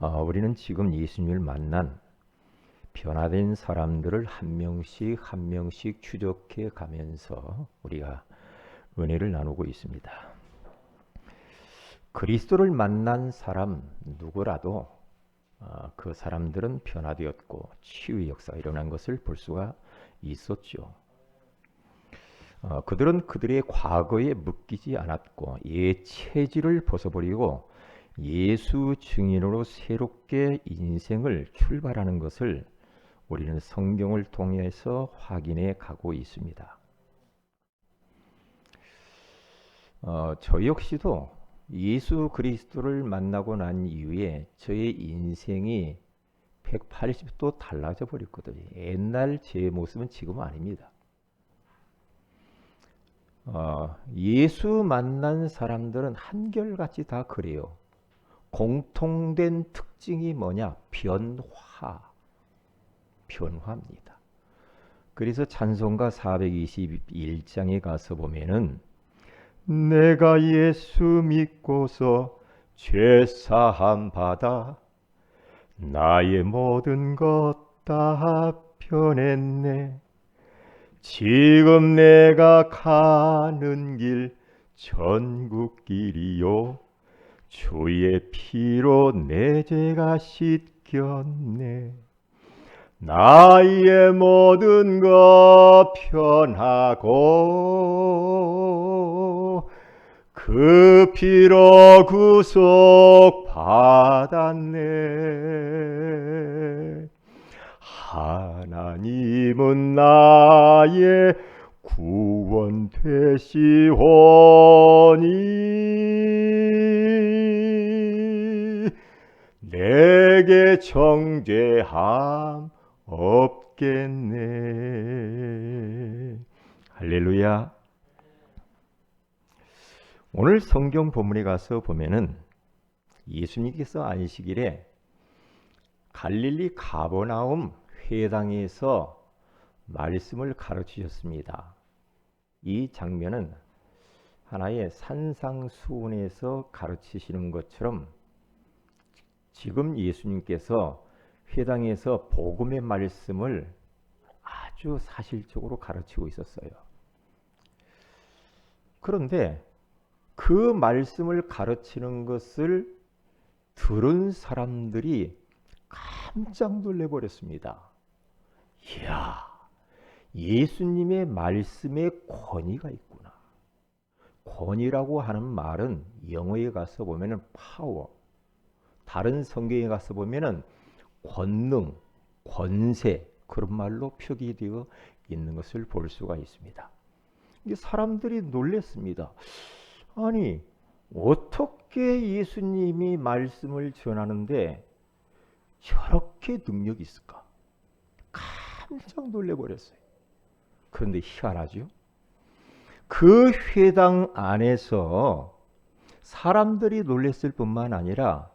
우리는 지금 예수님을 만난 변화된 사람들을 한 명씩 한 명씩 추적해 가면서 우리가 은혜를 나누고 있습니다. 그리스도를 만난 사람 누구라도 그 사람들은 변화되었고 치유의 역사가 일어난 것을 볼 수가 있었죠. 그들은 그들의 과거에 묶이지 않았고 옛 체질을 벗어버리고 예수 증인으로 새롭게 인생을 출발하는 것을 우리는 성경을 통해서 확인해 가고 있습니다. 저 역시도 예수 그리스도를 만나고 난 이후에 저의 인생이 180도 달라져 버렸거든요. 옛날 제 모습은 지금은 아닙니다. 예수 만난 사람들은 한결같이 다 그래요. 공통된 특징이 뭐냐? 변화입니다. 그래서 찬송가 421장에 가서 보면은 내가 예수 믿고서 죄사함 받아 나의 모든 것 다 변했네. 지금 내가 가는 길 천국길이요 주의 피로 내 죄가 씻겼네. 나의 모든 것 변하고 그 피로 구속 받았네. 하나님은 나의 구원 되시오니 내게 정죄함 없겠네. 할렐루야. 오늘 성경 본문에 가서 보면은 예수님께서 안식일에 갈릴리 가버나움 회당에서 말씀을 가르치셨습니다. 이 장면은 하나의 산상수훈에서 가르치시는 것처럼 지금 예수님께서 회당에서 복음의 말씀을 아주 사실적으로 가르치고 있었어요. 그런데 그 말씀을 가르치는 것을 들은 사람들이 깜짝 놀래버렸습니다. 이야, 예수님의 말씀에 권위가 있구나. 권위라고 하는 말은 영어에 가서 보면은 파워, 다른 성경에 가서 보면은 권능, 권세, 그런 말로 표기되어 있는 것을 볼 수가 있습니다. 사람들이 놀랐습니다. 아니, 어떻게 예수님이 말씀을 전하는데 저렇게 능력이 있을까? 깜짝 놀래버렸어요. 그런데 희한하죠? 그 회당 안에서 사람들이 놀랐을 뿐만 아니라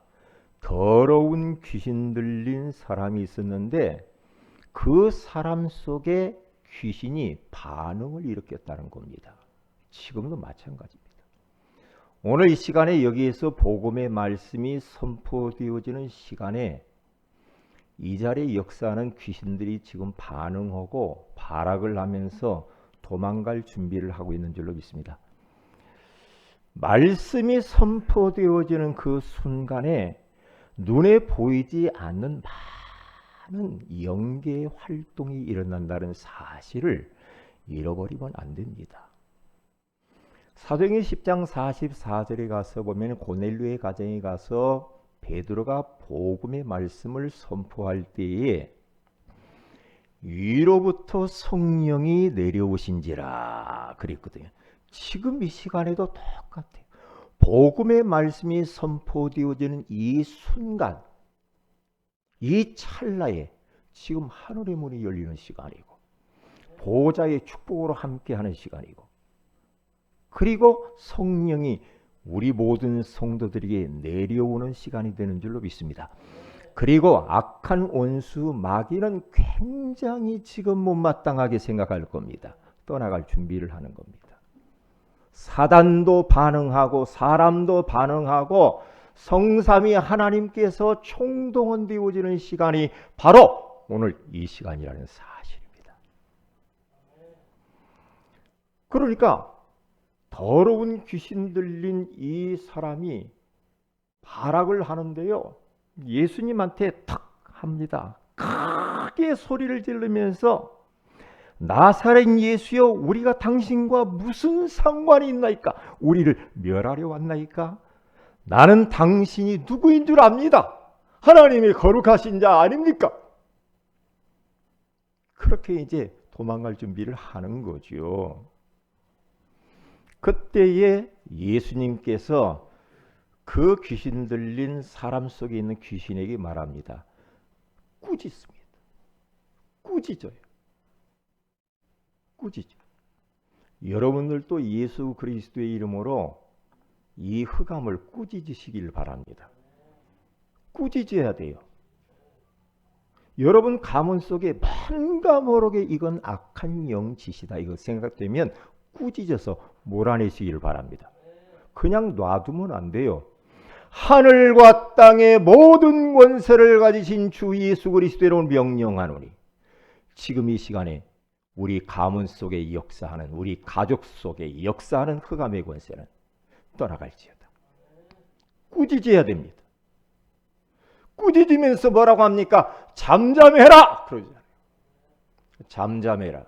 더러운 귀신 들린 사람이 있었는데 그 사람 속에 귀신이 반응을 일으켰다는 겁니다. 지금도 마찬가지입니다. 오늘 이 시간에 여기에서 복음의 말씀이 선포되어지는 시간에 이 자리에 역사하는 귀신들이 지금 반응하고 발악을 하면서 도망갈 준비를 하고 있는 줄로 믿습니다. 말씀이 선포되어지는 그 순간에 눈에 보이지 않는 많은 영계의 활동이 일어난다는 사실을 잃어버리면 안 됩니다. 사도행전 10장 44절에 가서 보면 고넬료의 가정에 가서 베드로가 복음의 말씀을 선포할 때에 위로부터 성령이 내려오신지라 그랬거든요. 지금 이 시간에도 똑같아요. 복음의 말씀이 선포되어지는 이 순간, 이 찰나에 지금 하늘의 문이 열리는 시간이고 보호자의 축복으로 함께하는 시간이고 그리고 성령이 우리 모든 성도들에게 내려오는 시간이 되는 줄로 믿습니다. 그리고 악한 원수 마귀는 굉장히 지금 못마땅하게 생각할 겁니다. 떠나갈 준비를 하는 겁니다. 사단도 반응하고 사람도 반응하고 성삼위 하나님께서 총동원되어지는 시간이 바로 오늘 이 시간이라는 사실입니다. 그러니까 더러운 귀신 들린 이 사람이 발악을 하는데요, 예수님한테 탁 합니다. 크게 소리를 지르면서 나사렛 예수여, 우리가 당신과 무슨 상관이 있나이까? 우리를 멸하려 왔나이까? 나는 당신이 누구인 줄 압니다. 하나님의 거룩하신 자 아닙니까? 그렇게 이제 도망갈 준비를 하는 거죠. 그때에 예수님께서 그 귀신 들린 사람 속에 있는 귀신에게 말합니다. 꾸짖습니다. 꾸짖어요. 꾸짖죠. 여러분들도 예수 그리스도의 이름으로 이 흑암을 꾸짖으시길 바랍니다. 꾸짖어야 돼요. 여러분 가문 속에 뭔가 모르게 이건 악한 영짓이다 이거 생각되면 꾸짖어서 몰아내시기를 바랍니다. 그냥 놔두면 안 돼요. 하늘과 땅의 모든 권세를 가지신 주 예수 그리스도로 명령하노니, 지금 이 시간에 우리 가문 속에 역사하는, 우리 가족 속에 역사하는 흑암의 권세는 떠나갈지어다. 꾸짖어야 됩니다. 꾸짖으면서 뭐라고 합니까? 잠잠해라! 그러잖아요. 잠잠해라.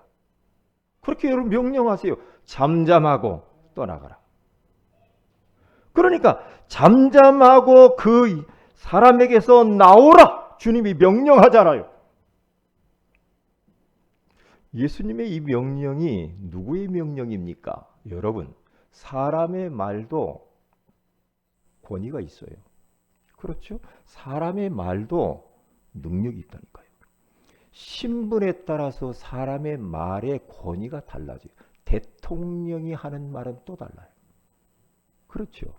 그렇게 여러분 명령하세요. 잠잠하고 떠나가라. 그러니까 잠잠하고 그 사람에게서 나오라! 주님이 명령하잖아요. 예수님의 이 명령이 누구의 명령입니까? 여러분, 사람의 말도 권위가 있어요. 그렇죠? 사람의 말도 능력이 있다니까요. 신분에 따라서 사람의 말의 권위가 달라져요. 대통령이 하는 말은 또 달라요. 그렇죠?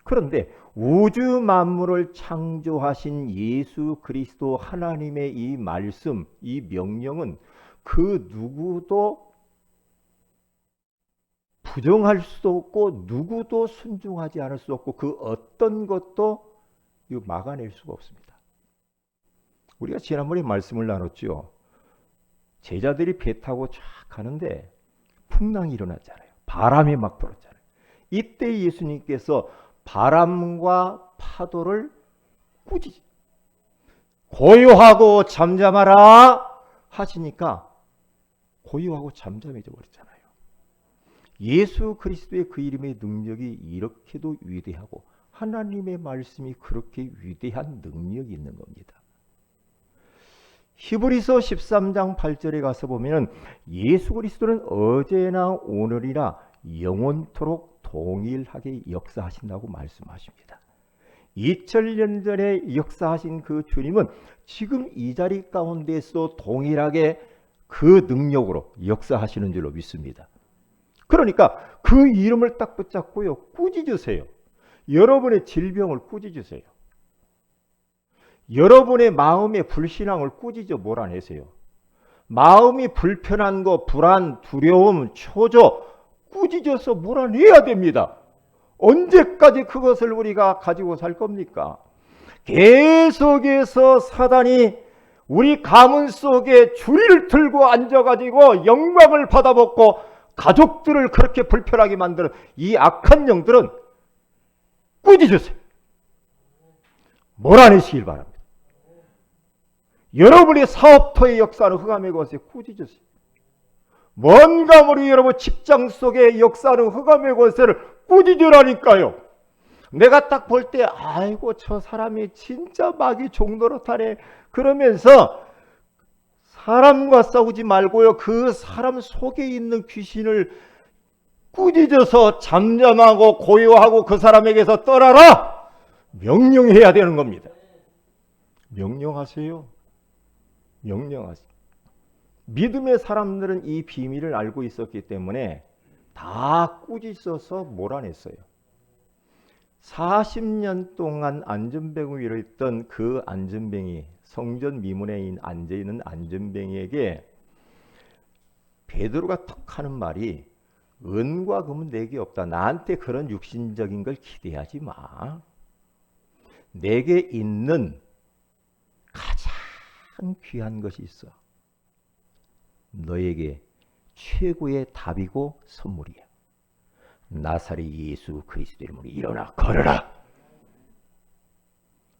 그런데 우주 만물을 창조하신 예수 그리스도 하나님의 이 말씀, 이 명령은 그 누구도 부정할 수도 없고 누구도 순종하지 않을 수 없고 그 어떤 것도 막아낼 수가 없습니다. 우리가 지난번에 말씀을 나눴죠. 제자들이 배 타고 쫙 가는데 풍랑이 일어났잖아요. 바람이 막 불었잖아요. 이때 예수님께서 바람과 파도를 꾸짖 고요하고 잠잠하라 하시니까 고요하고 잠잠해져 버렸잖아요. 예수 그리스도의 그 이름의 능력이 이렇게도 위대하고 하나님의 말씀이 그렇게 위대한 능력이 있는 겁니다. 히브리서 13장 8절에 가서 보면 예수 그리스도는 어제나 오늘이나 영원토록 동일하게 역사하신다고 말씀하십니다. 2000년 전에 역사하신 그 주님은 지금 이 자리 가운데서 동일하게 그 능력으로 역사하시는 줄로 믿습니다. 그러니까 그 이름을 딱 붙잡고요, 꾸짖으세요. 여러분의 질병을 꾸짖으세요. 여러분의 마음의 불신앙을 꾸짖어 몰아내세요. 마음이 불편한 거, 불안, 두려움, 초조 꾸짖어서 몰아내야 됩니다. 언제까지 그것을 우리가 가지고 살 겁니까? 계속해서 사단이 우리 가문 속에 줄을 들고 앉아가지고 영광을 받아먹고 가족들을 그렇게 불편하게 만드는 이 악한 영들은 꾸짖으세요. 몰아내시길 바랍니다. 여러분의 사업터의 역사는 흑암의 권세 꾸짖으세요. 뭔가 우리 여러분 직장 속에 역사는 흑암의 권세를 꾸짖으라니까요. 내가 딱 볼 때 아이고 저 사람이 진짜 마귀 종노릇하네 그러면서 사람과 싸우지 말고요, 그 사람 속에 있는 귀신을 꾸짖어서 잠잠하고 고요하고 그 사람에게서 떠나라 명령해야 되는 겁니다. 명령하세요. 명령하세요. 믿음의 사람들은 이 비밀을 알고 있었기 때문에 다 꾸짖어서 몰아냈어요. 40년 동안 안전병 위로 있던 그 안전병이, 성전 미문에 앉아있는 안전병에게 베드로가 턱 하는 말이, 은과 금은 내게 없다. 나한테 그런 육신적인 걸 기대하지 마. 내게 있는 가장 귀한 것이 있어. 너에게 최고의 답이고 선물이야. 나사렛 예수 그리스도의 이름으로 일어나 걸어라.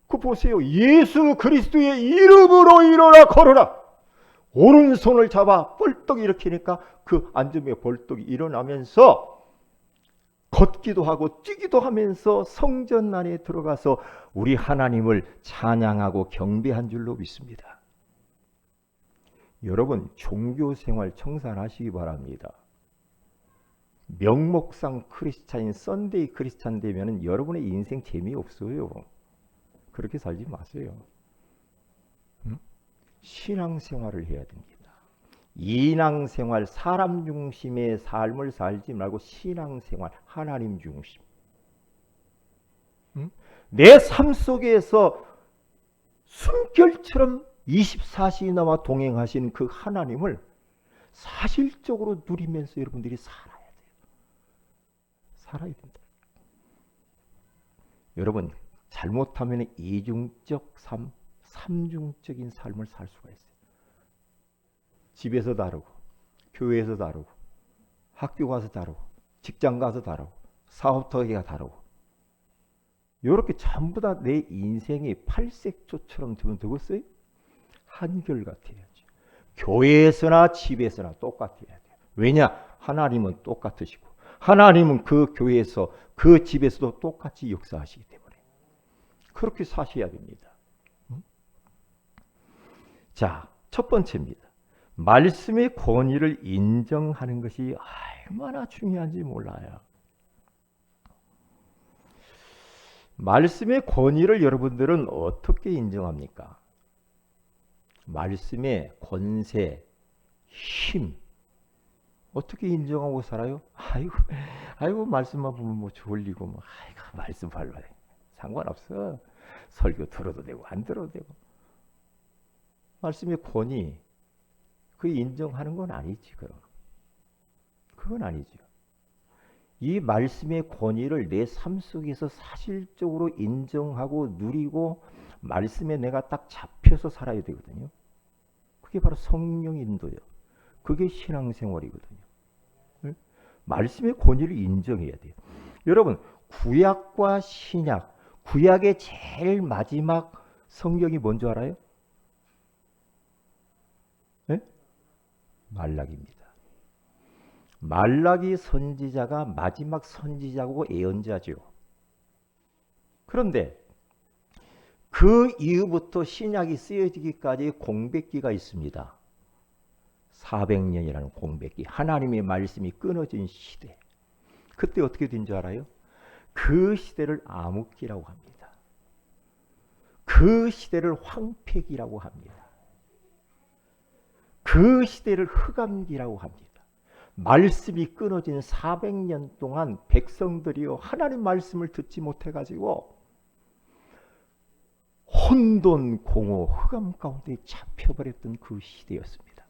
그 보세요. 예수 그리스도의 이름으로 일어나 걸어라. 오른손을 잡아 벌떡 일으키니까 그 앉음에 벌떡 일어나면서 걷기도 하고 뛰기도 하면서 성전 안에 들어가서 우리 하나님을 찬양하고 경배한 줄로 믿습니다. 여러분, 종교생활 청산하시기 바랍니다. 명목상 크리스찬인 썬데이 크리스찬 되면 여러분의 인생 재미없어요. 그렇게 살지 마세요. 신앙생활을 해야 됩니다. 인앙생활, 사람 중심의 삶을 살지 말고 신앙생활, 하나님 중심. 내 삶 속에서 숨결처럼 24시간 나와 동행하시는 그 하나님을 사실적으로 누리면서 여러분들이 살아야 돼요. 살아야 된다. 여러분, 잘못하면 이중적 삶, 삼중적인 삶을 살 수가 있어요. 집에서 다르고, 교회에서 다르고, 학교 가서 다르고, 직장 가서 다르고, 사업터가 다르고, 이렇게 전부 다 내 인생이 팔색조처럼 되면 되겠어요? 한결같아야죠. 교회에서나 집에서나 똑같아야 돼요. 왜냐? 하나님은 똑같으시고 하나님은 그 교회에서 그 집에서도 똑같이 역사하시기 때문에 그렇게 사셔야 됩니다. 자, 첫 번째입니다. 말씀의 권위를 인정하는 것이 얼마나 중요한지 몰라요. 말씀의 권위를 여러분들은 어떻게 인정합니까? 말씀의 권세, 힘 어떻게 인정하고 살아요? 아이고 말씀만 보면 뭐 졸리고 뭐 말씀 발라야 상관없어. 설교 들어도 되고 안 들어도 되고. 말씀의 권위 그 인정하는 건 아니지. 그건 아니죠. 이 말씀의 권위를 내 삶 속에서 사실적으로 인정하고 누리고 말씀에 내가 딱 잡혀서 살아야 되거든요. 그게 바로 성령 인도예요. 그게 신앙생활이거든요. 말씀의 권위를 인정해야 돼요. 여러분, 구약과 신약, 구약의 제일 마지막 성경이 뭔지 알아요? 네? 말라기입니다. 말라기 선지자가 마지막 선지자고 예언자죠. 그런데 그 이후부터 신약이 쓰여지기까지 공백기가 있습니다. 400년이라는 공백기, 하나님의 말씀이 끊어진 시대. 그때 어떻게 된 줄 알아요? 그 시대를 암흑기라고 합니다. 그 시대를 황폐기라고 합니다. 그 시대를 흑암기라고 합니다. 말씀이 끊어진 400년 동안 백성들이요 하나님 말씀을 듣지 못해가지고 혼돈, 공허, 흑암 가운데 잡혀버렸던 그 시대였습니다.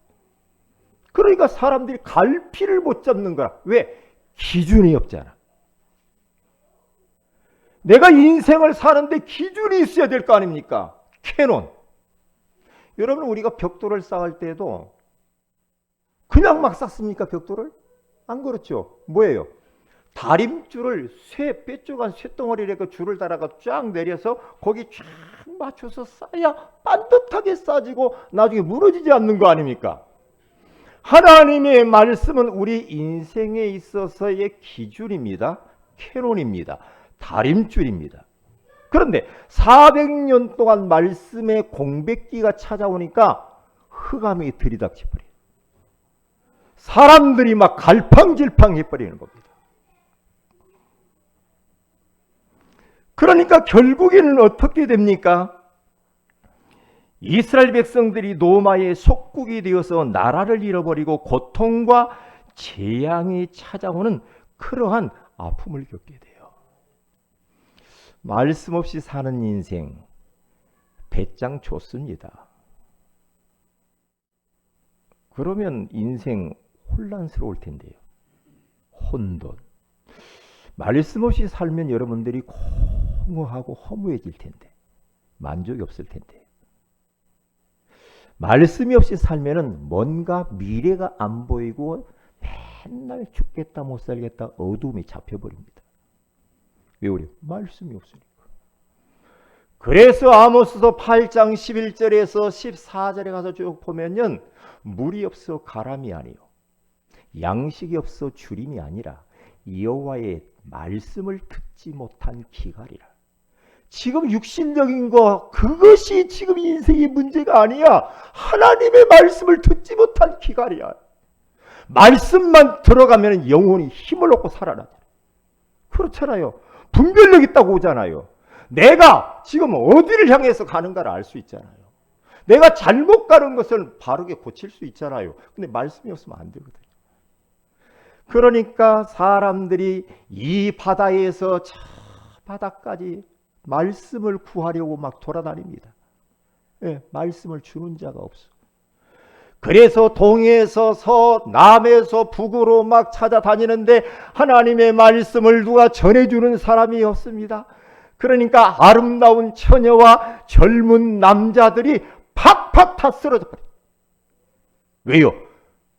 그러니까 사람들이 갈피를 못 잡는 거야. 왜? 기준이 없잖아. 내가 인생을 사는데 기준이 있어야 될 거 아닙니까? 캐논. 여러분, 우리가 벽돌을 쌓을 때도 그냥 막 쌓습니까? 벽돌을? 안 그렇죠. 뭐예요? 다림줄을 뾰족한 쇳덩어리를 줄을 달아가 쫙 내려서 거기 쫙 맞춰서 쌓아야 반듯하게 쌓아지고 나중에 무너지지 않는 거 아닙니까? 하나님의 말씀은 우리 인생에 있어서의 기준입니다. 캐논입니다. 다림줄입니다. 그런데 400년 동안 말씀의 공백기가 찾아오니까 흑암이 들이닥쳐 버려요. 사람들이 막 갈팡질팡 해버리는 겁니다. 그러니까 결국에는 어떻게 됩니까? 이스라엘 백성들이 로마의 속국이 되어서 나라를 잃어버리고 고통과 재앙이 찾아오는 그러한 아픔을 겪게 돼요. 말씀 없이 사는 인생 배짱 좋습니다. 그러면 인생 혼란스러울 텐데요. 혼돈. 말씀 없이 살면 여러분들이 공허하고 허무해질 텐데. 만족이 없을 텐데. 말씀이 없이 살면은 뭔가 미래가 안 보이고 맨날 죽겠다 못 살겠다 어두움이 잡혀버립니다. 왜 그래요? 말씀이 없으니까. 그래서 아모스서 8장 11절에서 14절에 가서 쭉 보면은 물이 없어 가람이 아니요 양식이 없어 주림이 아니라 여호와의 말씀을 듣지 못한 기갈이라. 지금 육신적인 거 그것이 지금 인생의 문제가 아니야. 하나님의 말씀을 듣지 못한 기갈이야. 말씀만 들어가면 영혼이 힘을 얻고 살아나잖아요. 그렇잖아요. 분별력 있다고 오잖아요. 내가 지금 어디를 향해서 가는가를 알 수 있잖아요. 내가 잘못 가는 것을 바르게 고칠 수 있잖아요. 근데 말씀이 없으면 안 되거든요. 그러니까 사람들이 이 바다에서 저 바다까지 말씀을 구하려고 막 돌아다닙니다. 예, 말씀을 주는 자가 없어. 그래서 동에서 남에서 북으로 막 찾아다니는데 하나님의 말씀을 누가 전해주는 사람이 없습니다. 그러니까 아름다운 처녀와 젊은 남자들이 팍팍 다 쓰러져 버려요. 왜요?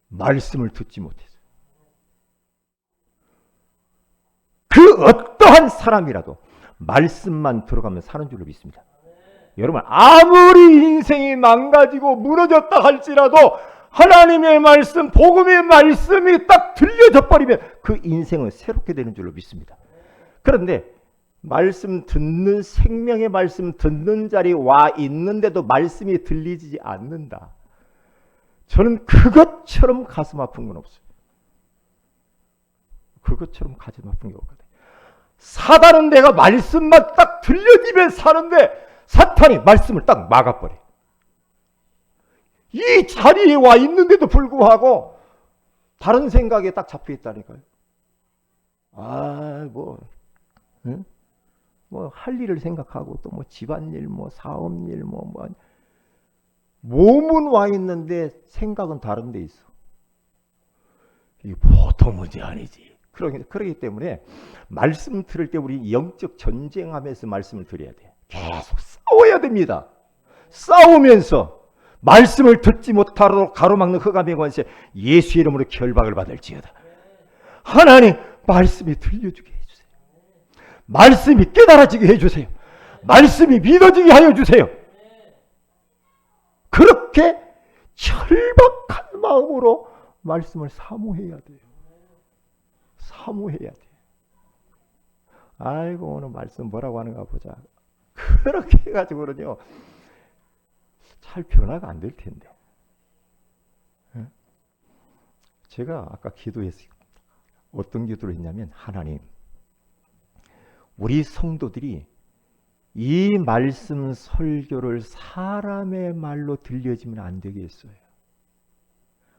말씀을 듣지 못해서. 그 어떠한 사람이라도 말씀만 들어가면 사는 줄로 믿습니다. 여러분, 아무리 인생이 망가지고 무너졌다 할지라도 하나님의 말씀, 복음의 말씀이 딱 들려져 버리면 그 인생은 새롭게 되는 줄로 믿습니다. 그런데 말씀 듣는, 생명의 말씀 듣는 자리 와 있는데도 말씀이 들리지 않는다. 저는 그것처럼 가슴 아픈 건 없어요. 그것처럼 가슴 아픈 게 없거든요. 사단은 내가 말씀만 딱 들려지면 사는데 사탄이 말씀을 딱 막아버려. 이 자리에 와 있는데도 불구하고 다른 생각에 딱 잡혀 있다니까요. 뭐 할 일을 생각하고 또 뭐 집안일, 뭐 사업일, 몸은 와 있는데 생각은 다른 데 있어. 이게 보통 문제 아니지. 그러기 때문에 말씀 들을 때 우리 영적 전쟁하면서 말씀을 드려야 돼. 계속 싸워야 됩니다. 싸우면서 말씀을 듣지 못하도록 가로막는 흑암의 권세 예수 이름으로 결박을 받을지어다. 하나님 말씀이 들려주게 해주세요. 말씀이 깨달아지게 해주세요. 말씀이 믿어지게 하여 주세요. 그렇게 철박한 마음으로 말씀을 사모해야 돼요. 사모해야 돼요. 아이고 오늘 말씀 뭐라고 하는가 보자. 그렇게 해가지고는요 잘 변화가 안 될 텐데. 제가 아까 기도했어요. 어떤 기도를 했냐면 하나님 우리 성도들이 이 말씀 설교를 사람의 말로 들려지면 안 되겠어요.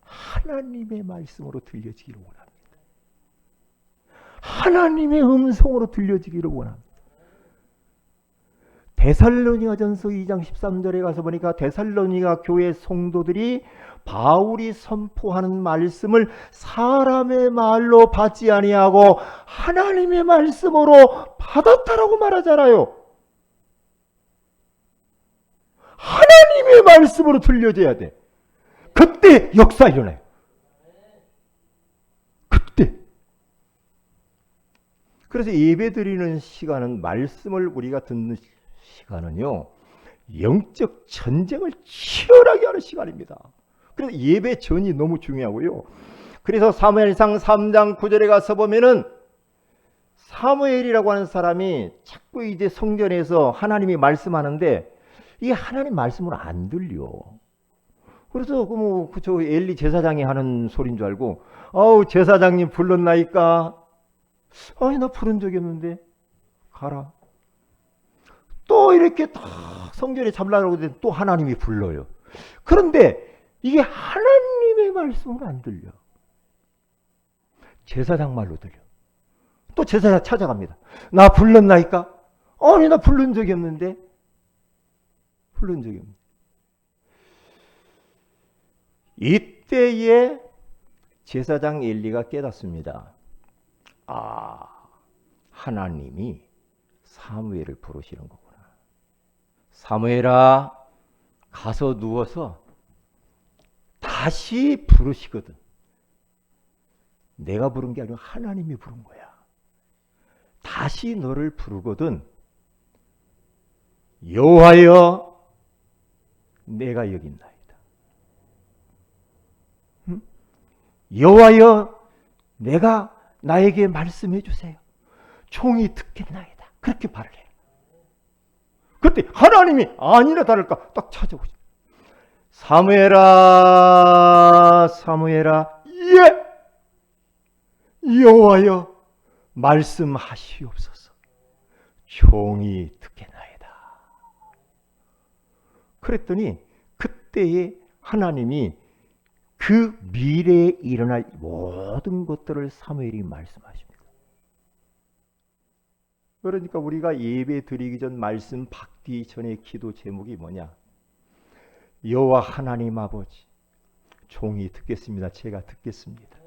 하나님의 말씀으로 들려지기를 원합니다. 하나님의 음성으로 들려지기를 원합니다. 데살로니가전서 2장 13절에 가서 보니까 데살로니가 교회 성도들이 바울이 선포하는 말씀을 사람의 말로 받지 아니하고 하나님의 말씀으로 받았다라고 말하잖아요. 하나님의 말씀으로 들려져야 돼. 그때 역사 일어나요. 그때. 그래서 예배드리는 시간은 말씀을 우리가 듣는 시간은요. 영적 전쟁을 치열하게 하는 시간입니다. 그래서 예배 전이 너무 중요하고요. 그래서 사무엘상 3장 9절에 가서 보면은 사무엘이라고 하는 사람이 자꾸 이제 성전에서 하나님이 말씀하는데 이게 하나님 말씀으로 안 들려. 그래서 저 엘리 제사장이 하는 소리인 줄 알고 제사장님 불렀나이까? 아니 나 부른 적이 없는데 가라. 또 이렇게 딱 성전에 잡으려고 하는데 또 하나님이 불러요. 그런데 이게 하나님의 말씀으로 안 들려. 제사장 말로 들려. 또 제사장 찾아갑니다. 나 불렀나이까? 아니 나 부른 적이 없는데. 부른 적이 없는데. 이때에 제사장 엘리가 깨닫습니다. 하나님이 사무엘을 부르시는 거구나. 사무엘아 가서 누워서 다시 부르시거든. 내가 부른 게 아니라 하나님이 부른 거야. 다시 너를 부르거든. 여호와여 내가 여기 있나이다. 응? 여호와여 내가 나에게 말씀해 주세요. 종이 듣겠나이다. 그렇게 말을 해. 그때 하나님이 아니나 다를까 딱 찾아오죠. 사무엘아 사무엘아 예 여호와여 말씀하시옵소서. 종이 듣겠나이다. 그랬더니 그때에 하나님이 그 미래에 일어날 모든 것들을 사무엘이 말씀하십니다. 그러니까 우리가 예배 드리기 전 말씀 받기 전에 기도 제목이 뭐냐? 여호와 하나님 아버지 종이 듣겠습니다. 제가 듣겠습니다.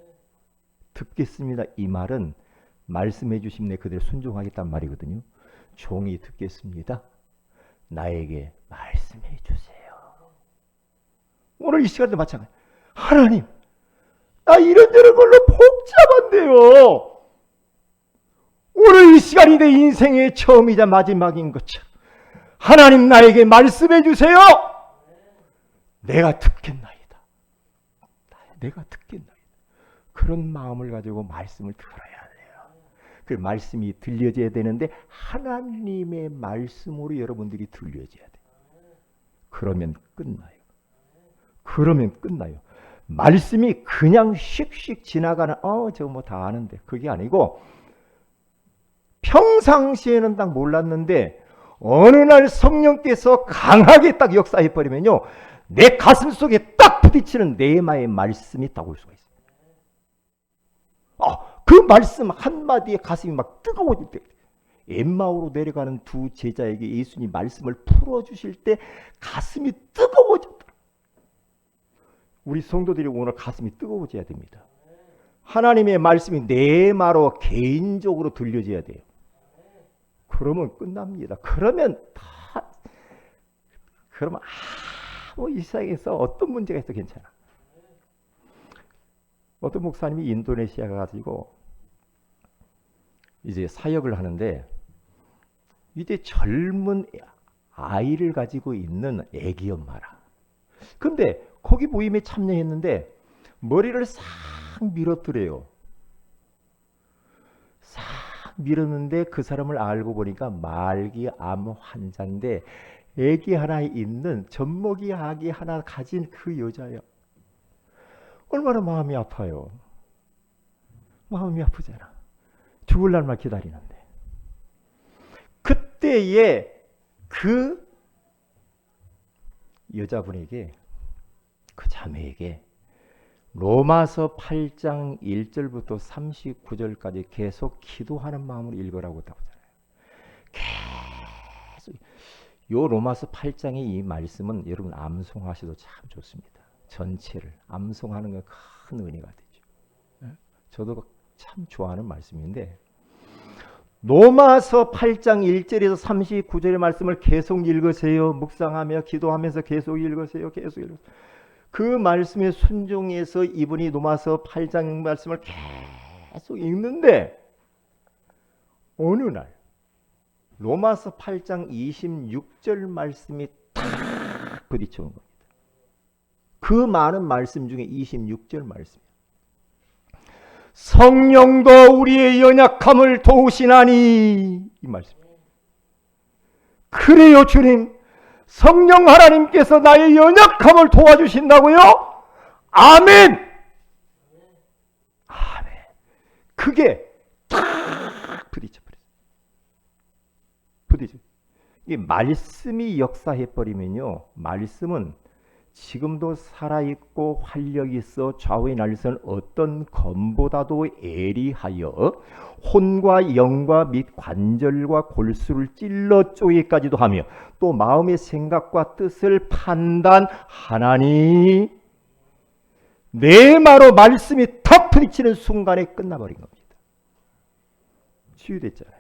듣겠습니다. 이 말은 말씀해 주신 내 그대로 순종하겠다는 말이거든요. 종이 듣겠습니다. 나에게 말씀해 주세요. 오늘 이 시간도 마찬가지. 하나님, 나 이런저런 걸로 복잡한데요. 오늘 이 시간이 내 인생의 처음이자 마지막인 것처럼 하나님 나에게 말씀해 주세요. 내가 듣겠나이다. 내가 듣겠나이다. 그런 마음을 가지고 말씀을 들어야 돼요. 그 말씀이 들려져야 되는데 하나님의 말씀으로 여러분들이 들려져야 돼요. 그러면 끝나요. 그러면 끝나요. 말씀이 그냥 씩씩 지나가는 저거 뭐 다 아는데 그게 아니고 평상시에는 딱 몰랐는데 어느 날 성령께서 강하게 딱 역사해 버리면요. 내 가슴 속에 딱 부딪히는 네마의 말씀이 딱 올 수가 있어요. 그 말씀 한마디에 가슴이 막 뜨거워질 때 엠마오로 내려가는 두 제자에게 예수님 말씀을 풀어주실 때 가슴이 뜨거워졌다. 우리 성도들이 오늘 가슴이 뜨거워져야 됩니다. 하나님의 말씀이 네마로 개인적으로 들려져야 돼요. 그러면 끝납니다. 그러면 아무 이 세상에서 어떤 문제가 있어도 괜찮아. 어떤 목사님이 인도네시아 가가지고 이제 사역을 하는데 이제 젊은 아이를 가지고 있는 애기 엄마라. 근데 거기 모임에 참여했는데 머리를 싹 밀었더래요. 싹 밀었는데 그 사람을 알고 보니까 말기 암 환자인데 애기 하나 있는 젖먹이 아기 하나 가진 그 여자예요. 얼마나 마음이 아파요. 마음이 아프잖아. 죽을 날만 기다리는데. 그때에 그 여자분에게 그 자매에게 로마서 8장 1절부터 39절까지 계속 기도하는 마음으로 읽으라고 하잖아요. 계속 요 로마서 8장의 이 말씀은 여러분 암송하셔도 참 좋습니다. 전체를 암송하는 건 큰 은혜가 되죠. 저도 참 좋아하는 말씀인데 로마서 8장 1절에서 39절의 말씀을 계속 읽으세요. 묵상하며 기도하면서 계속 읽으세요. 계속 읽으세요. 그 말씀에 순종해서 이분이 로마서 8장 말씀을 계속 읽는데 어느 날 로마서 8장 26절 말씀이 탁 부딪혀온 겁니다. 그 많은 말씀 중에 26절 말씀이에요. 성령도 우리의 연약함을 도우시나니 이 말씀이에요. 그래요 주님. 성령 하나님께서 나의 연약함을 도와주신다고요? 아멘. 아멘. 그게 탁 부딪혀버렸어요. 이 말씀이 역사해버리면요. 말씀은 지금도 살아있고 활력이 있어 좌우에 날선 어떤 검보다도 예리하여 혼과 영과 및 관절과 골수를 찔러 쪼개기까지도 하며 또 마음의 생각과 뜻을 판단하나니 내 말로 말씀이 탁 부딪히는 순간에 끝나버린 겁니다. 치유됐잖아요.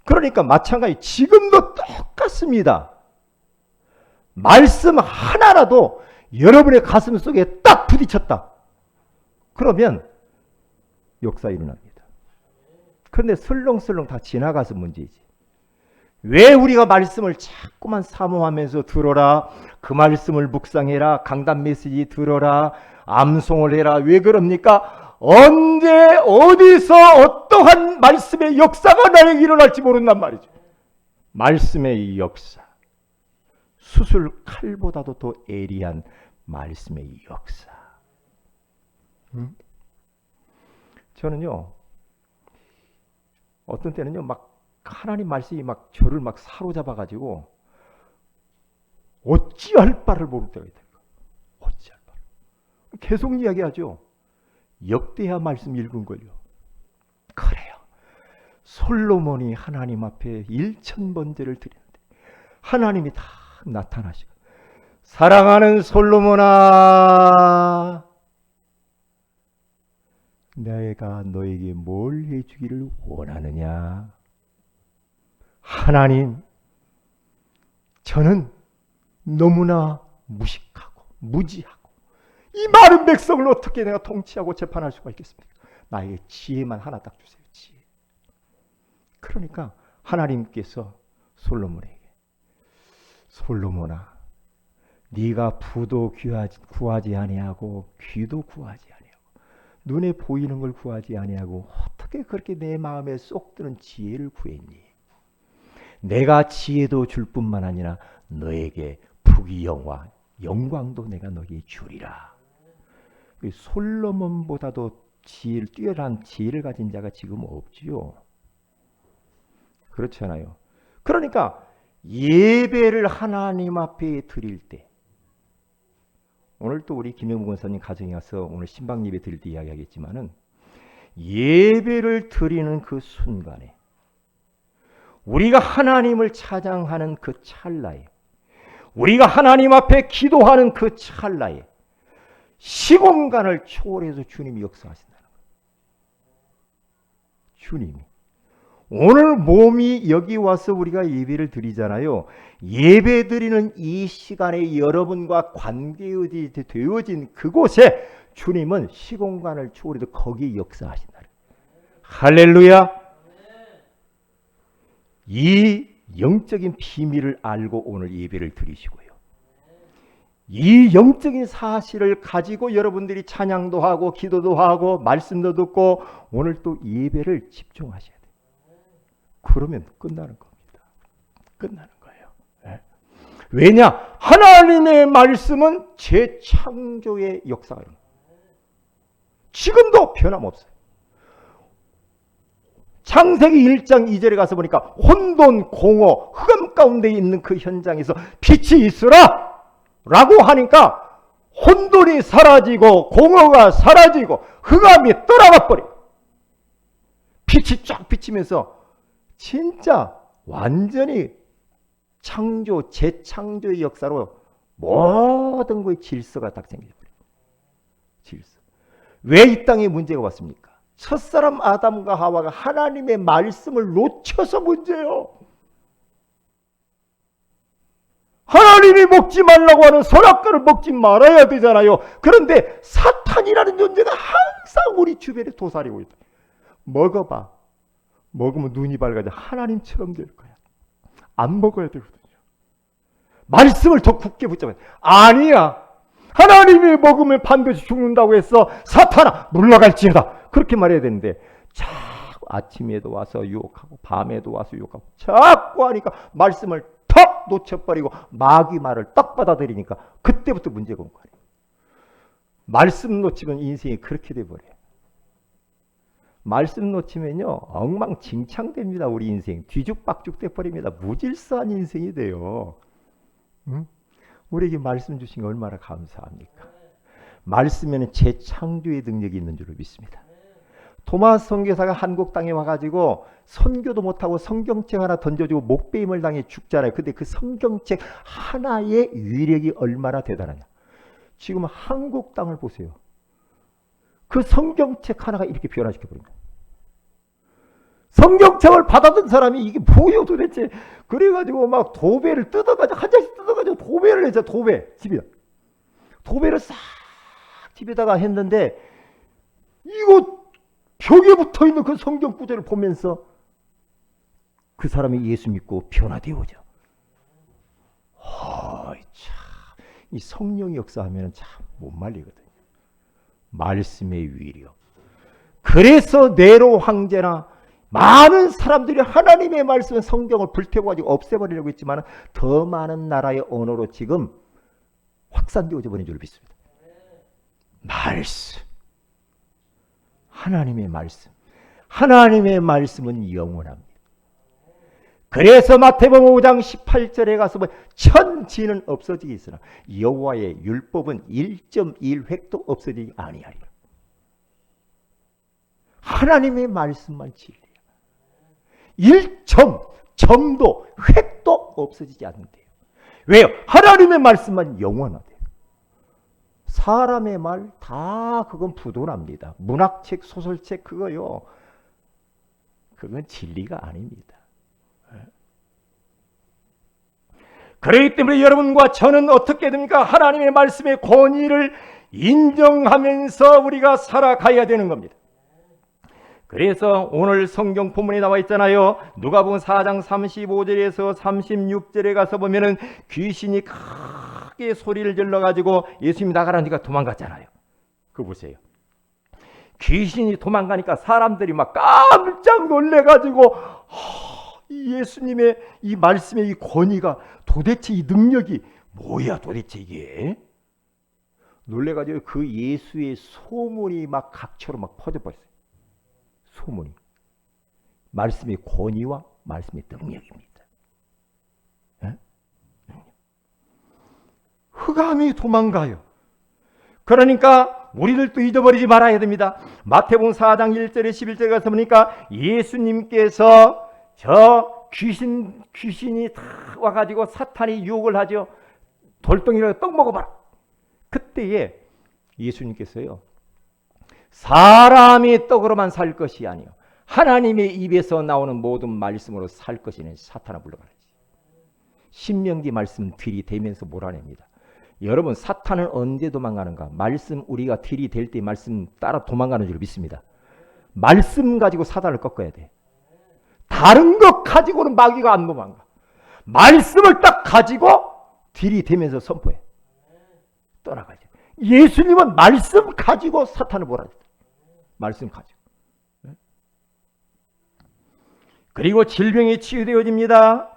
그러니까 마찬가지 지금도 똑같습니다. 말씀 하나라도 여러분의 가슴 속에 딱 부딪혔다. 그러면 역사 일어납니다. 그런데 설렁설렁 다 지나가서 문제이지. 왜 우리가 말씀을 자꾸만 사모하면서 들어라, 그 말씀을 묵상해라, 강단 메시지 들어라, 암송을 해라. 왜 그럽니까? 언제 어디서 어떠한 말씀의 역사가 나에게 일어날지 모른단 말이죠. 말씀의 역사, 수술 칼보다도 더 예리한 말씀의 역사. 저는요, 어떤 때는요, 막 하나님 말씀이 막 저를 막 사로잡아 가지고 어찌할 바를 모를 때가 있다. 어찌할 바를. 계속 이야기하죠. 역대하 말씀 읽은 걸요. 그래요. 솔로몬이 하나님 앞에 1000번제를 드리는데 하나님이 다 나타나시고, 사랑하는 솔로몬아, 내가 너에게 뭘 해주기를 원하느냐? 하나님, 저는 너무나 무식하고 무지하고 이 많은 백성을 어떻게 내가 통치하고 재판할 수가 있겠습니까? 나에게 지혜만 하나 딱 주세요. 지혜. 그러니까 하나님께서 솔로몬에게, 솔로몬아, 네가 부도 구하지 아니하고 귀도 구하지 아니하고 눈에 보이는 걸 구하지 아니하고 어떻게 그렇게 내 마음에 쏙 드는 지혜를 구했니? 내가 지혜도 줄 뿐만 아니라 너에게 부귀영화, 영광도 내가 너에게 주리라. 솔로몬보다도 뛰어난 지혜를 가진 자가 지금 없지요. 그렇잖아요. 그러니까 예배를 하나님 앞에 드릴 때, 오늘 또 우리 김영국 원사님 가정에 가서 오늘 신방 예배 드릴 때 이야기하겠지만은, 예배를 드리는 그 순간에 우리가 하나님을 찬양하는 그 찰나에, 우리가 하나님 앞에 기도하는 그 찰나에 시공간을 초월해서 주님이 역사하신다는 거예요. 주님이. 오늘 몸이 여기 와서 우리가 예배를 드리잖아요. 예배 드리는 이 시간에 여러분과 관계되어진 그곳에 주님은 시공간을 초월해서 거기에 역사하신다는 거예요. 할렐루야. 이 영적인 비밀을 알고 오늘 예배를 드리시고요. 이 영적인 사실을 가지고 여러분들이 찬양도 하고 기도도 하고 말씀도 듣고 오늘 또 예배를 집중하셔야 돼요. 그러면 끝나는 겁니다. 끝나는 거예요. 네. 왜냐? 하나님의 말씀은 재창조의 역사가 있는 거예요. 지금도 변함없어요. 창세기 1장 2절에 가서 보니까 혼돈, 공허, 흑암 가운데 있는 그 현장에서 빛이 있으라 라고 하니까 혼돈이 사라지고 공허가 사라지고 흑암이 떠나가 버려. 빛이 쫙 비치면서 진짜 완전히 창조, 재창조의 역사로 모든 거의 질서가 딱 생겨버려요. 질서. 왜 이 땅에 문제가 왔습니까? 첫사람 아담과 하와가 하나님의 말씀을 놓쳐서 문제예요. 하나님이 먹지 말라고 하는 선악과를 먹지 말아야 되잖아요. 그런데 사탄이라는 존재가 항상 우리 주변에 도사리고 있다. 먹어봐. 먹으면 눈이 밝아져 하나님처럼 될 거야. 안 먹어야 되거든요. 말씀을 더 굳게 붙잡아야 돼. 아니야. 하나님이 먹으면 반드시 죽는다고 해서 사탄아 물러갈지어다. 그렇게 말해야 되는데 자꾸 아침에도 와서 유혹하고 밤에도 와서 유혹하고 자꾸 하니까 말씀을 턱 놓쳐버리고 마귀 말을 딱 받아들이니까 그때부터 문제가 온 거예요. 말씀 놓치면 인생이 그렇게 돼버려요. 말씀 놓치면요 엉망진창됩니다. 우리 인생 뒤죽박죽 돼버립니다. 무질서한 인생이 돼요. 응? 우리에게 말씀 주신 게 얼마나 감사합니까? 말씀에는 재창조의 능력이 있는 줄로 믿습니다. 토마스 선교사가 한국 땅에 와가지고 선교도 못하고 성경책 하나 던져주고 목베임을 당해 죽잖아요. 근데 그 성경책 하나의 위력이 얼마나 대단하냐. 지금 한국 땅을 보세요. 그 성경책 하나가 이렇게 변화시켜버립니다. 성경책을 받아든 사람이 이게 뭐예요 도대체. 그래가지고 막 도배를 뜯어가지고 한 장씩 뜯어가지고 도배를 했죠. 도배 집에 도배를 싹 집에다가 했는데 이거 벽에 붙어있는 그 성경 구절을 보면서 그 사람이 예수 믿고 변화되어져. 이 성령의 역사하면 참 못 말리거든요. 말씀의 위력. 그래서 네로 황제나 많은 사람들이 하나님의 말씀 성경을 불태워가지고 없애버리려고 했지만 더 많은 나라의 언어로 지금 확산되어져 버린 줄 믿습니다. 말씀. 하나님의 말씀. 하나님의 말씀은 영원합니다. 그래서 마태복음 5장 18절에 가서 천지는 없어지기 있으나 여호와의 율법은 1.1획도 없어지지 아니하리라. 하나님의 말씀만 진리야. 1점도 획도 없어지지 않는데요. 왜요? 하나님의 말씀만 영원하대요. 사람의 말 다 그건 부도납니다. 문학책, 소설책 그거요. 그건 진리가 아닙니다. 그렇기 때문에 여러분과 저는 어떻게 됩니까? 하나님의 말씀의 권위를 인정하면서 우리가 살아가야 되는 겁니다. 그래서 오늘 성경 본문에 나와 있잖아요. 누가복음 4장 35절에서 36절에 가서 보면은 귀신이 크게 소리를 질러가지고 예수님이 나가라니까 도망갔잖아요. 그거 보세요. 귀신이 도망가니까 사람들이 막 깜짝 놀래가지고 예수님의 이 말씀의 이 권위가 도대체 이 능력이 뭐야 도대체 이게? 놀래가지고 그 예수의 소문이 막 각처로 막 퍼져버렸어요. 소문이. 말씀의 권위와 말씀의 능력입니다. 네? 흑암이 도망가요. 그러니까 우리들도 잊어버리지 말아야 됩니다. 마태복음 4장 1절에 11절에 가서 보니까 예수님께서 저 귀신이 다 와가지고 사탄이 유혹을 하죠. 돌덩이로 떡 먹어봐라. 그때에 예수님께서요. 사람이 떡으로만 살 것이 아니요 하나님의 입에서 나오는 모든 말씀으로 살 것이니 사탄아 물러가라지. 신명기 말씀 들이대면서 몰아냅니다. 여러분 사탄은 언제 도망가는가? 말씀 우리가 들이댈 때 말씀 따라 도망가는 줄 믿습니다. 말씀 가지고 사단을 꺾어야 돼. 다른 것 가지고는 마귀가 안 도망가. 말씀을 딱 가지고 들이대면서 선포해. 떠나가죠. 예수님은 말씀 가지고 사탄을 몰아냈다. 말씀 가지고. 그리고 질병이 치유되어집니다.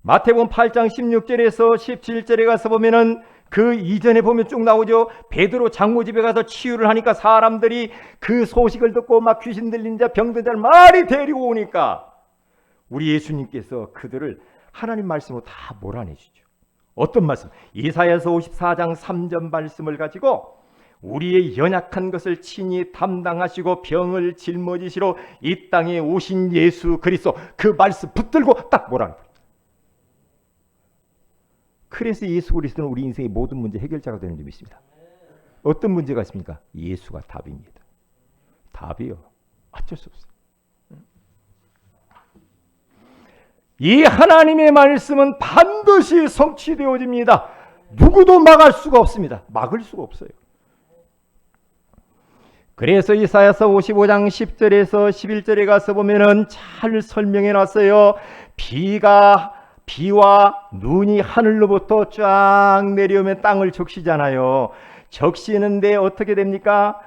마태복음 8장 16절에서 17절에 가서 보면은 그 이전에 보면 쭉 나오죠. 베드로 장모 집에 가서 치유를 하니까 사람들이 그 소식을 듣고 막 귀신 들린 자 병든 자를 많이 데리고 오니까 우리 예수님께서 그들을 하나님 말씀으로 다 몰아내시죠. 어떤 말씀? 이사야서 54장 3절 말씀을 가지고 우리의 연약한 것을 친히 담당하시고 병을 짊어지시러 이 땅에 오신 예수 그리스도 그 말씀 붙들고 딱 몰아내요. 그래서 예수 그리스도는 우리 인생의 모든 문제 해결자가 되는 줄 믿습니다. 어떤 문제가 있습니까? 예수가 답입니다. 답이요. 어쩔 수 없어요. 이 하나님의 말씀은 반드시 성취되어집니다. 누구도 막을 수가 없습니다. 막을 수가 없어요. 그래서 이사야서 55장 10절에서 11절에 가서 보면은 잘 설명해 놨어요. 비와 눈이 하늘로부터 쫙 내려오면 땅을 적시잖아요. 적시는데 어떻게 됩니까?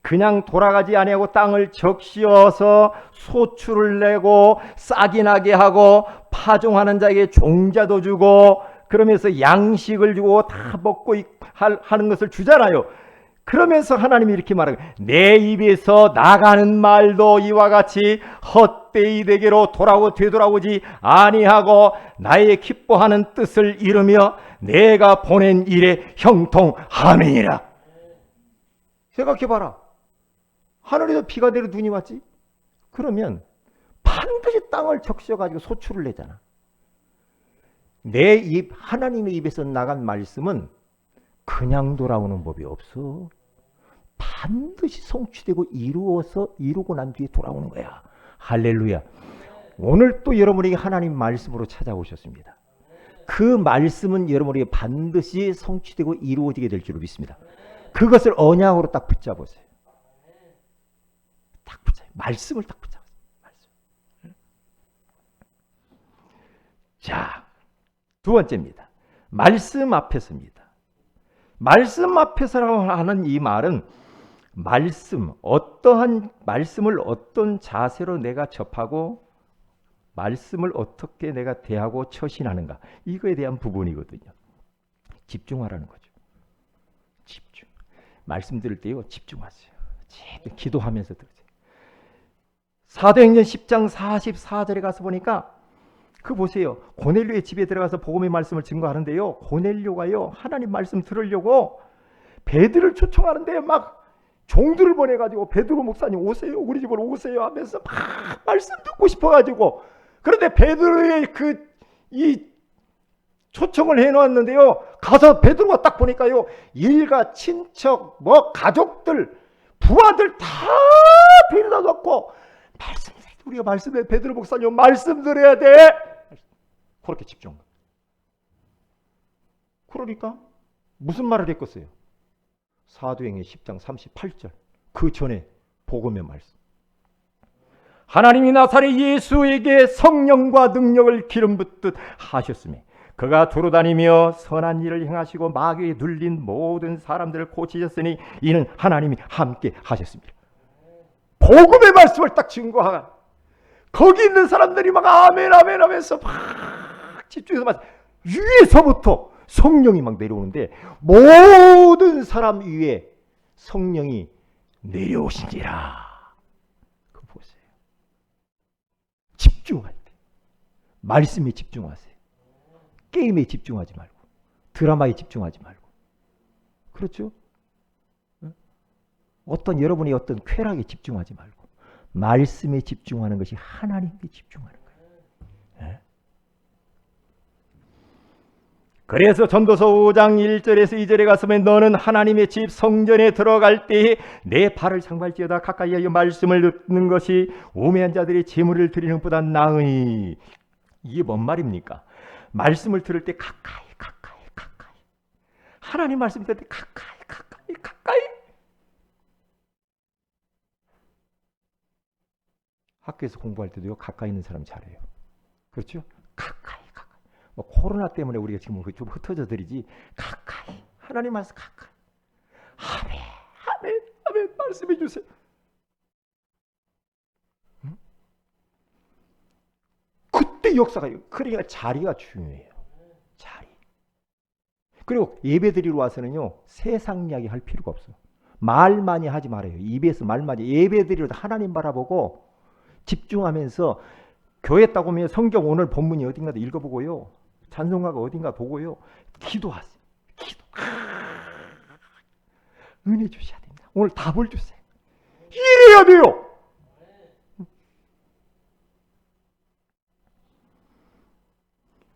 그냥 돌아가지 아니하고 땅을 적시어서 소출을 내고 싹이 나게 하고 파종하는 자에게 종자도 주고 그러면서 양식을 주고 다 먹고 하는 것을 주잖아요. 그러면서 하나님이 이렇게 말하고 내 입에서 나가는 말도 이와 같이 헛되이 내게로 되돌아오지 아니하고 나의 기뻐하는 뜻을 이루며 내가 보낸 일에 형통함이니라. 생각해봐라. 하늘에서 비가 내려 눈이 왔지? 그러면 반드시 땅을 적셔가지고 소출을 내잖아. 내 입, 하나님의 입에서 나간 말씀은 그냥 돌아오는 법이 없어. 반드시 성취되고 이루고 난 뒤에 돌아오는 거야. 할렐루야. 오늘 또 여러분에게 하나님 말씀으로 찾아오셨습니다. 그 말씀은 여러분에게 반드시 성취되고 이루어지게 될 줄로 믿습니다. 그것을 언약으로 딱 붙잡으세요. 딱 붙잡아요. 말씀을 딱 붙잡으세요. 자, 두 번째입니다. 말씀 앞에서입니다. 말씀 앞에서라고 하는 이 말은 어떠한 말씀을 어떤 자세로 내가 접하고 말씀을 어떻게 내가 대하고 처신하는가, 이거에 대한 부분이거든요. 집중하라는 거죠. 집중. 말씀 들을 때요, 집중하세요. 기도하면서 들으세요. 사도행전 10장 44절에 가서 보니까 그 보세요. 고넬료의 집에 들어가서 복음의 말씀을 증거하는데요, 고넬료가요 하나님 말씀 들으려고 베드로를 초청하는데 막 종들을 보내가지고 베드로 목사님 오세요, 우리 집으로 오세요 하면서 막 말씀 듣고 싶어가지고, 그런데 베드로의 이 초청을 해놓았는데요, 가서 베드로가 딱 보니까요, 일가 친척 뭐 가족들 부하들 다 데려다 놓고 말씀, 우리가 말씀해, 베드로 목사님 말씀 들어야 돼, 그렇게 집중. 그러니까 무슨 말을 했겠어요? 사도행전 10장 38절, 그 전에 복음의 말씀. 하나님이 나사렛 예수에게 성령과 능력을 기름 붓듯 하셨으며 그가 두루다니며 선한 일을 행하시고 마귀에 눌린 모든 사람들을 고치셨으니 이는 하나님이 함께 하셨습니다. 복음의 말씀을 딱 증거하가 거기 있는 사람들이 막 아멘 아멘 하면서 막 집중해서 막 위에서부터 성령이 막 내려오는데 모든 사람 위에 성령이 내려오신지라. 그거 보세요. 집중할 때 말씀에 집중하세요. 게임에 집중하지 말고 드라마에 집중하지 말고. 그렇죠? 어떤 여러분이 어떤 쾌락에 집중하지 말고 말씀에 집중하는 것이 하나님께 집중하는 거예요. 네? 그래서 전도서 5장 1절에서 2절에 가서면 너는 하나님의 집 성전에 들어갈 때에 내 발을 상발지어다 가까이 하여 말씀을 듣는 것이 우매한 자들이 제물을 드리는 것보다 나으니. 이게 뭔 말입니까? 말씀을 들을 때 가까이 하나님 말씀 들을 때 가까이. 학교에서 공부할 때도요, 가까이 있는 사람이 잘해요. 그렇죠? 가까이. 뭐 코로나 때문에 우리가 지금 좀 흩어져 드리지, 가까이 하나님 말씀 가까이. 아멘 말씀해 주세요. 응? 그때 역사가, 그러니까 자리가 중요해요. 자리. 그리고 예배 드리러 와서는요, 세상 이야기 할 필요가 없어. 말 많이 하지 말아요. 입에서 말 많이. 예배 드리러 하나님 바라보고 집중하면서 교회 딱 오면 성경 오늘 본문이 어딘가 읽어보고요, 찬송가가 어딘가 보고요, 기도하세요. 은혜 주셔야 됩니다. 오늘 답을 주세요. 이래야 돼요.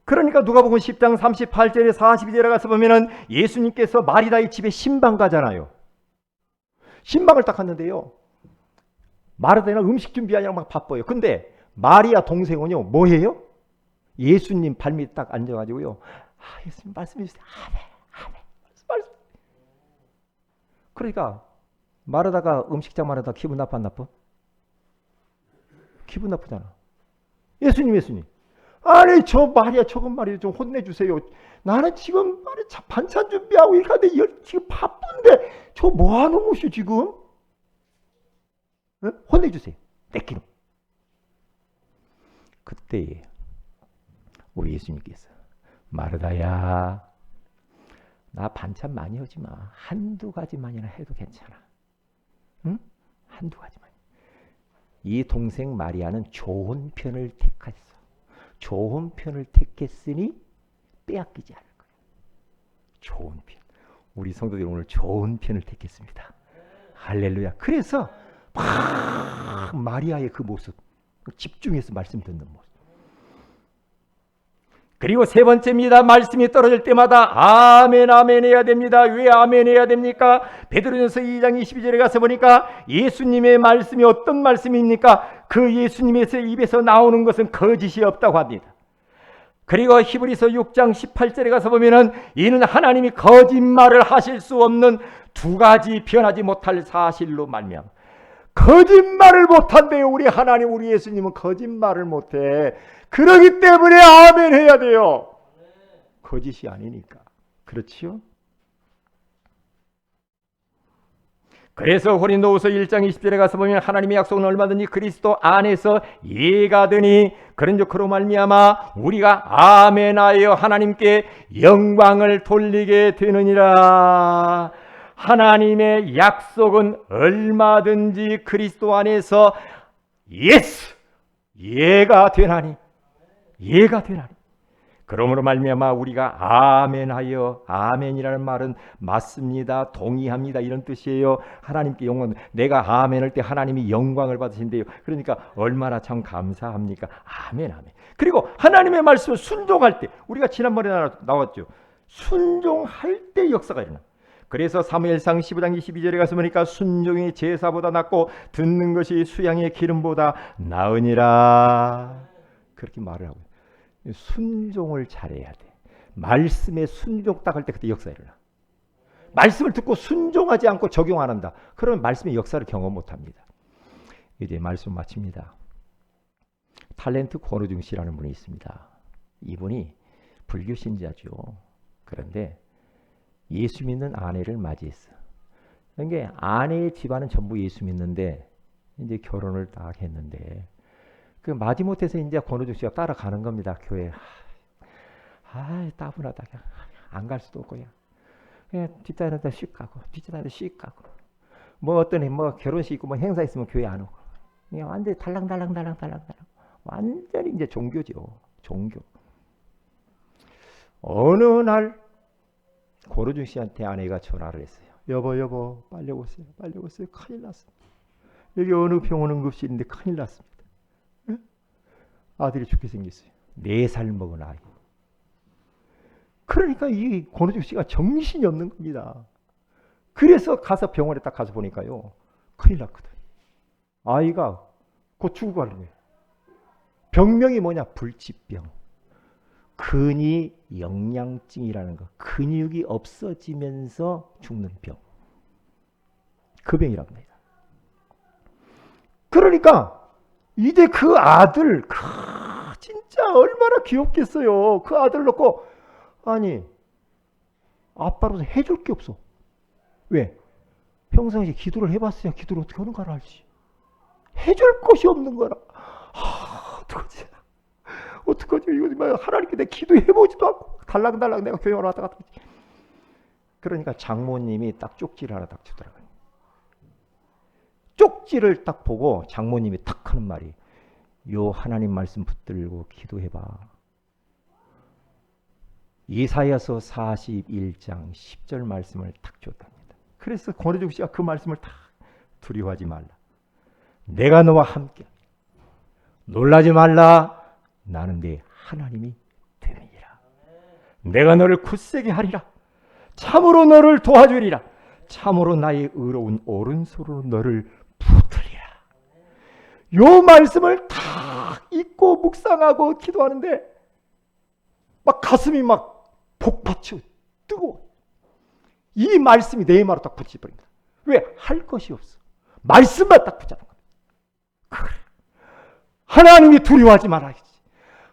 그러니까 누가복음 10장 38절에 42절에 가서 보면은 예수님께서 마리다의 집에 신방 가잖아요. 신방을 딱 갔는데요, 마르다는 음식 준비하느라 막 바빠요. 근데 마리아 동생은요, 뭐 해요? 예수님 발밑에 딱 앉아가지고요, 예수님 말씀해 주세요. 아멘. 말씀. 그러니까 마르다가 음식장 마르다 기분 나빠 안 나빠? 기분 나쁘잖아. 예수님. 아니 저 마리아 저건 말이에요, 좀 혼내주세요. 나는 지금 반찬 준비하고 이렇게 하는데 지금 바쁜데 저 뭐하는 것이요 지금? 혼내주세요. 떼끼로. 그때 우리 예수님께서 마르다야, 나 반찬 많이 하지 마. 한두 가지만이나 해도 괜찮아. 응? 한두 가지만. 이 동생 마리아는 좋은 편을 택했어. 좋은 편을 택했으니 빼앗기지 않을 거예요. 좋은 편. 우리 성도들이 오늘 좋은 편을 택했습니다. 할렐루야. 그래서 막 마리아의 그 모습, 집중해서 말씀 듣는 모습. 그리고 세 번째입니다. 말씀이 떨어질 때마다 아멘 아멘 해야 됩니다. 왜 아멘 해야 됩니까? 베드로전서 2장 22절에 가서 보니까 예수님의 말씀이 어떤 말씀입니까? 그 예수님의 입에서 나오는 것은 거짓이 없다고 합니다. 그리고 히브리서 6장 18절에 가서 보면은 이는 하나님이 거짓말을 하실 수 없는 두 가지 변하지 못할 사실로 말미암아. 거짓말을 못한대요. 우리 하나님, 우리 예수님은 거짓말을 못해. 그러기 때문에 아멘 해야 돼요. 거짓이 아니니까. 그렇지요? 그래서 고린도후서 1장 20절에 가서 보면 하나님의 약속은 얼마든지 그리스도 안에서 예가되니 그런즉 그로 말미암아 우리가 아멘하여 하나님께 영광을 돌리게 되느니라. 하나님의 약속은 얼마든지 그리스도 안에서 예스! 예가 되나니. 예가 되나니. 그러므로 말미암아 우리가 아멘하여, 아멘이라는 말은 맞습니다, 동의합니다 이런 뜻이에요. 하나님께 영광, 내가 아멘할 때 하나님이 영광을 받으신대요. 그러니까 얼마나 참 감사합니까? 아멘 아멘. 그리고 하나님의 말씀을 순종할 때, 우리가 지난번에 나왔죠. 순종할 때 역사가 일어나. 그래서 사무엘상 15장 22절에 가서 보니까 순종이 제사보다 낫고 듣는 것이 수양의 기름보다 나으니라. 그렇게 말을 하고, 순종을 잘해야 돼. 말씀에 순종 딱 할 때 그때 역사가 일어나. 말씀을 듣고 순종하지 않고 적용 안 한다. 그러면 말씀의 역사를 경험 못 합니다. 이제 말씀 마칩니다. 탤런트 권호중 씨라는 분이 있습니다. 이분이 불교 신자죠. 그런데 예수 믿는 아내를 맞이했어. 그러니까 아내의 집안은 전부 예수 믿는데 이제 결혼을 딱 했는데 그 마지못해서 이제 권호중 씨가 따라가는 겁니다. 교회. 따분하다. 안 갈 수도 없고 그냥 뒷자리에다 씩 가고 뒷자리에다 씩 가고 뭐 어떤 뭐 결혼식 있고 뭐 행사 있으면 교회 안 오고 그냥 완전히 달랑달랑 완전히 이제 종교죠. 종교. 어느 날 권호중 씨한테 아내가 전화를 했어요. 여보 빨리 오세요. 큰일 났습니다. 여기 어느 병원 응급실인데 큰일 났습니다. 네? 아들이 죽게 생겼어요. 4살 먹은 아이. 그러니까 이 권호중 씨가 정신이 없는 겁니다. 그래서 가서 병원에 딱 가서 보니까요. 큰일 났거든. 아이가 곧 죽고 가는 거예요. 병명이 뭐냐? 불치병. 근위 영양증이라는 거. 근육이 없어지면서 죽는 병. 그 병이란 말이다. 그러니까 이제 그 아들 진짜 얼마나 귀엽겠어요. 그 아들 놓고 아니 아빠로서 해줄 게 없어. 왜? 평상시에 기도를 해봤어야 기도를 어떻게 하는가 알지. 해줄 것이 없는 거라. 어떡하지? 이거 하나님께 내가 기도해보지도 않고 달랑달랑 내가 교회 왔다 갔다. 그러니까 장모님이 딱 쪽지를 하나 딱 주더라고요. 쪽지를 딱 보고 장모님이 탁 하는 말이 요 하나님 말씀 붙들고 기도해봐. 이사야서 41장 10절 말씀을 탁 줬답니다. 그래서 권호중 씨가 그 말씀을 탁 두려워하지 말라. 내가 너와 함께 놀라지 말라. 나는 내 하나님이 됨이니라. 내가 너를 굳세게 하리라. 참으로 너를 도와주리라. 참으로 나의 의로운 오른손으로 너를 붙들리라. 요 말씀을 다 읽고 묵상하고 기도하는데 막 가슴이 막 복받쳐 뜨거워. 이 말씀이 내 마음으로 딱 붙여버립니다. 왜? 할 것이 없어. 말씀만 딱 붙잡는 겁니다. 그래. 하나님이 두려워하지 말아야지.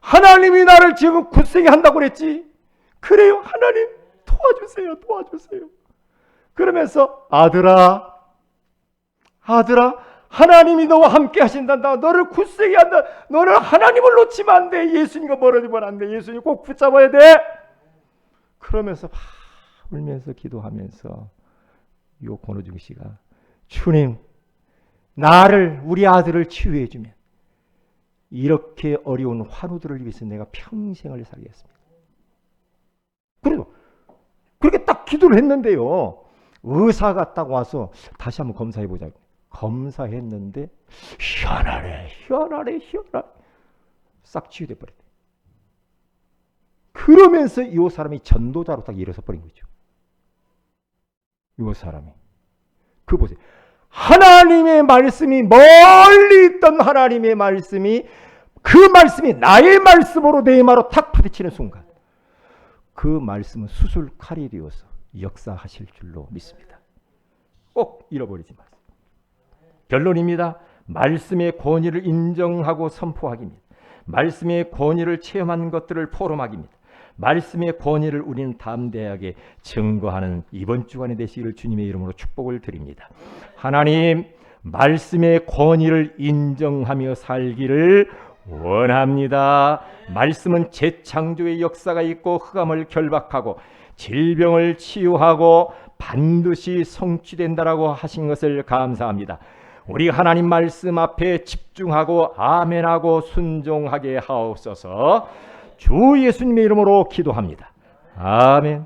하나님이 나를 지금 굳세게 한다고 그랬지. 그래요. 하나님 도와주세요. 그러면서 아들아 하나님이 너와 함께 하신단다. 너를 굳세게 한다. 너는 하나님을 놓치면 안 돼. 예수님과 멀어지면 안 돼. 예수님 꼭 붙잡아야 돼. 그러면서 막 울면서 기도하면서 요 권호중 씨가 주님 우리 아들을 치유해 주면 이렇게 어려운 환우들을 위해서 내가 평생을 살겠습니다. 그래도 그렇게 딱 기도를 했는데요. 의사가 딱 와서 다시 한번 검사해보자. 검사했는데 희한하네. 싹 치유돼 버렸대. 그러면서 이 사람이 전도자로 딱 일어서 버린 거죠. 이 사람이. 그 보세요. 하나님의 말씀이 멀리 있던 하나님의 말씀이 그 말씀이 나의 말씀으로 내 마로 탁 부딪히는 순간 그 말씀은 수술 칼이 되어서 역사하실 줄로 믿습니다. 꼭 잃어버리지 마세요. 결론입니다. 말씀의 권위를 인정하고 선포하기입니다. 말씀의 권위를 체험한 것들을 포럼하기입니다. 말씀의 권위를 우리는 담대하게 증거하는 이번 주간이 되시기를 주님의 이름으로 축복을 드립니다. 하나님, 말씀의 권위를 인정하며 살기를 원합니다. 말씀은 재창조의 역사가 있고 흑암을 결박하고 질병을 치유하고 반드시 성취된다라고 하신 것을 감사합니다. 우리 하나님 말씀 앞에 집중하고 아멘하고 순종하게 하옵소서. 주 예수님의 이름으로 기도합니다. 아멘.